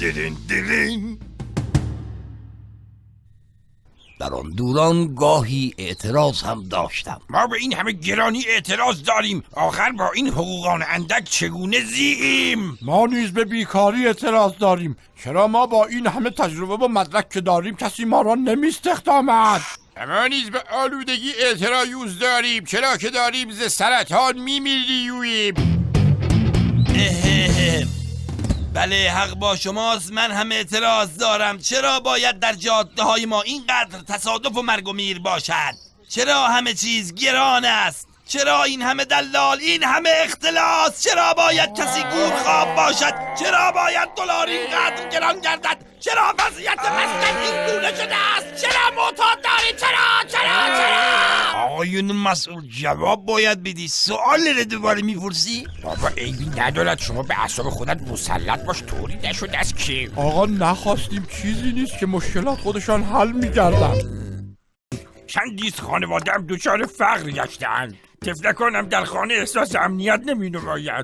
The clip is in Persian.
دیرین دیرین. در آن دوران گاهی اعتراض هم داشتم. ما به این همه گرانی اعتراض داریم، آخر با این حقوقان اندک چگونه زییم؟ ما نیز به بیکاری اعتراض داریم. چرا ما با این همه تجربه و مدرک که داریم کسی ما را نمیستخدامد؟ ما نیز به آلودگی اعتراض داریم، چرا که داریم ز سرطان میمیریم. بله حق با شماست، من هم اعتراض دارم. چرا باید در جاده های ما اینقدر تصادف و مرگ و میر باشد؟ چرا همه چیز گران است؟ چرا این همه دلال، این همه اختلاس؟ چرا باید کسی گورخواب باشد؟ چرا باید دلار اینقدر گران گردد؟ چرا وضعیت مسکن این گونه شده است؟ چرا معتاد داری؟ چرا؟ آقایون مسئول جواب باید بدی. سوال رو دوباره میپرسی؟ بابا عیبی ندارد، شما به اعصاب خودت مسلط باش، طوری نشده است که آقا نخواستیم، چیزی نیست که مشکلات خودشان حل می‌گردند. چندیست خانواده‌ام دچار فقر گشته‌اند. طفلکانم در خانه احساس امنیت نمی‌نماید.